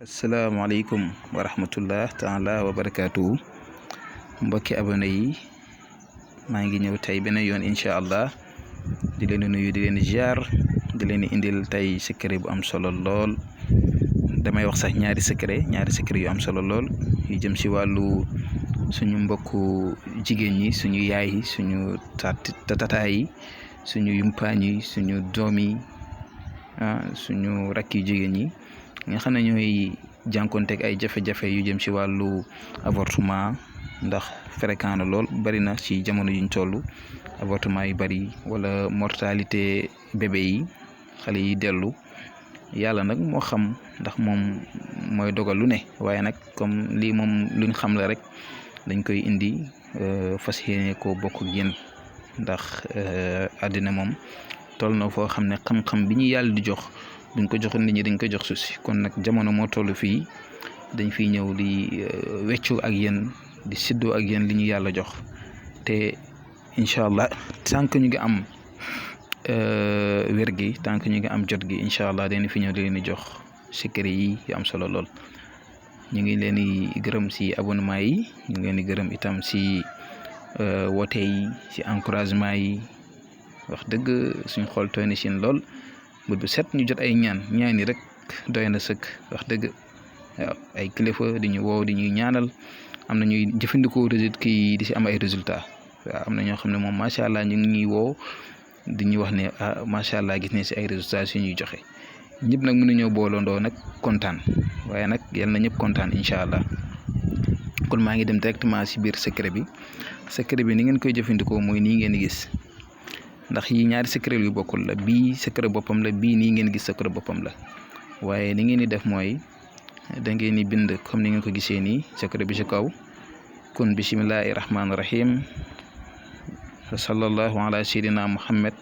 asalaamaaleykum wa rahmatullah taala wa barakaatu mbokki abonné yi maa ngi ñëw tey beneen yoon incha allah di leen nuyu di leen ziar di leen indil tey secret bu am solo lool damay wax sax ñaari secret yu am solo lool yu jëm si wàllu suñu mbokku jigéen ñi suñu yaay yi suñu tata yi suñu yumpaañ yi suñu doom yi suñu rakk yu jigéen ñi nga xam ne ñooy jànkonteeg ay jafe-jafe yu jëm si wàllu avortement ndax fréquent na lool bari na ci jamono yuñ toll avortement yu bari wala mortalité bébé yi xale yi dellu yàlla nag moo xam ndax moom mooy dogal lu ne waaye nag comme lii moom luñ xam la rek dañ koy indi fas yéene ko bokk ak yéen ndax àddina moom toll na foo xam ne xam-xam bi ñu yàlla di jox buñ ko joxoon nit ñi dañ ko jox suuf si kon nag jamono moo toll fii dañ fiy ñëw di weccu ak yéen di séddoo ak yéen li ñu yàlla jox te incha allah tant que ñu ngi am wér gi tant que ñu ngi am jot gi incha allah dañu fi ñëw di leen di jox secret yi yu am solo lool. ñu ngi leen di gërëm si abonnement yi ñu ngi leen di gërëm itam si woote yi si encouragement yi wax dëgg suñ xool tooy na siin lool. bu set ñu jot ay ñaan yi rek doy na sëkk wax dëgg waaw ay kilifa di ñu woow di ñuy ñaanal am na ñuy jëfandikoo kii di si am ay résultats waaw am na ñoo xam ne moom macha allah ñu ngi ñuy woow di ñu wax ne macha allah gis ne si ay résultats yu ñuy joxe ñëpp nag mënuñoo boolandoo nag kontaan waaye nag yal na ñëpp kontaan incha allah kon maa ngi dem directement si biir secret bi ni ngeen koy jëfandikoo mooy nii ngeen gis. ndax yi ñaari secret yu bokkul la bii secret boppam la bii nii ngeen gis secret boppam la waaye ni ngeen di def mooy da ngeen di bind comme ni ngeen ko gisee nii secret bi ci kaw kun bismillahi rahmaani rahim sallallahu ala sayyidina muhammad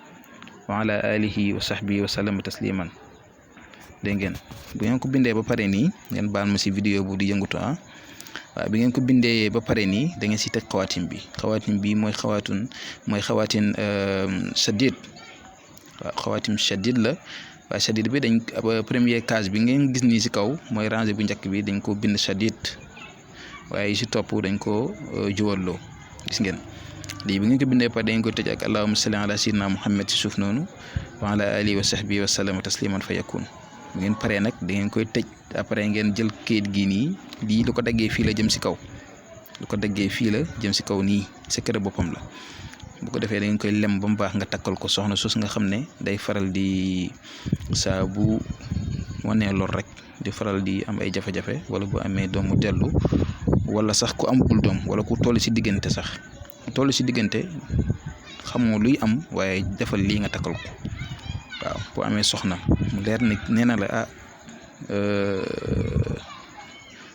wa ala alihi wa sahbihi wa sallam tasliman dégg ngeen bu ngeen ko bindee ba pare nii ngeen baal ma si vidéo bu di yëngutu waaw bi ngeen ko bindee ba pare nii da ngeen si teg xawaatim bi mooy xawaatin shadid waaw xawaatim shadid la waaye shadid bi dañ premier case bi ngeen gis nii si kaw mooy rangée bu njëkk bi dañ ko bind shadid waaye si topp dañ ko juwalloo gis ngeen lii bi ngeen ko bindee ba pare dañ ko tëj ak allahumma salli ala sayyidina muhammad si suuf noonu wa ala alihi wa sahbihi wa sallam tasliman fa yakun bu ngeen paree nag da ngeen koy tëj après ngeen jël kayit gi nii lii lu ko daggee fii la jëm si kaw nii secret boppam la bu ko defee da ngeen koy lem ba mu baax nga takkal ko soxna sos nga xam ne day faral di saa bu wanee lor rek di faral di am ay jafe-jafe wala bu amee doomu dellu wala sax ku amagul doom wala ku toll si diggante xamoo luy am waaye defal lii nga takkal ko waaw bu amee soxna mu leer ni nee na la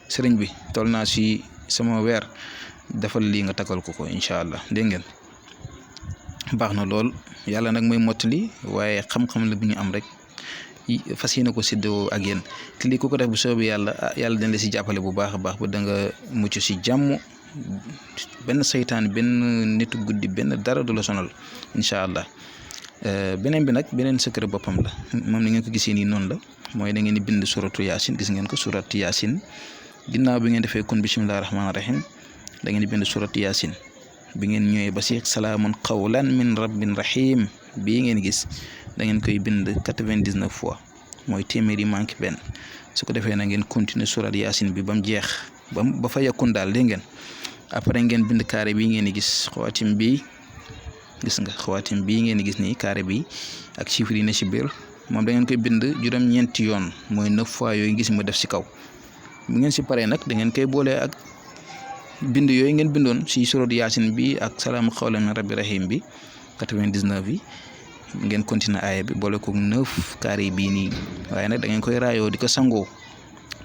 sëriñ bi toll naa si sama weer defal lii nga takkal ko incha allah dégg ngeen baax na lool yàlla nag mooy mottali waaye xam-xam la bu ñu am rek fas yéene ko séddoo ak yéen te lii ku ko def bu soobee yàlla dañ la si jàppale bu baax a baax ba da nga mucc si jàmm benn saytaan benn nitu guddi benn dara du la sonal incha allah. beneen bi nag beneen secret boppam la moom ni ngeen ko gisee nii noonu la mooy da ngeen di bind suratu yaasin gis ngeen ko suratu yaasin ginnaaw bi ngeen defee kun bismillahi rahmaani rahim da ngeen di bind suratu yaasin bi ngeen ñëwee ba si salaamun qawlan min rabbin rahim bii ngeen gis da ngeen koy bind 99 fois mooy téeméeri manqué benn su ko defee na ngeen continuer suratu yaasin bi ba mu jeex ba fa yakun daal dégg ngeen après ngeen bind carré bii ngeen di gis xawaatim bi gis nga xawaatim bii ngeen gis nii carré bi ak chiffre yi ne ci biir moom da ngeen koy bind juróom-ñeenti yoon mooy 9 fois yooyu gis mu def ci kaw bu ngeen ci paree nag da ngeen koy boole ak bind yooyu ngeen bindoon ci suratu yaasin bi ak salaamu qawlan min rabbi rahim bi 99 yi ngeen continuer aaya bi boole ko 9 carré bii nii waaye nag da ngeen koy raayoo di ko sangoo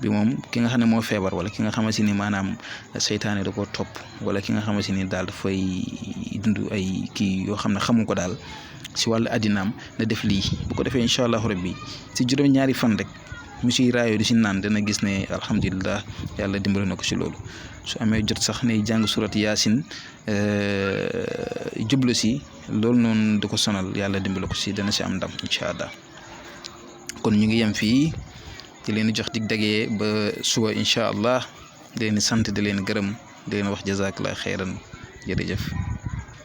bi moom ki nga xam ne moo feebar wala ki nga xamante ni maanaam seytaane da ko topp wala ki nga xamante ni daal dafay dund ay kii yoo xam ne xamu ko daal si wàllu addinaam na def lii bu ko defee incha allahu rabbi si juróom-ñaari fan rek mu siy raayoo di si naan dana gis ne alhamdulilah yàlla dimbali na ko si loolu su amee jot sax ne jàng surat yaasin jublu si loolu noonu da ko sonal yàlla dimbali ko si dana si am ndam incha allah kon ñu ngi yem fii di leen jox dig dagee ba suba incha allah di leen sant di leen gërëm di leen wax jazakallah xeyran jërëjëf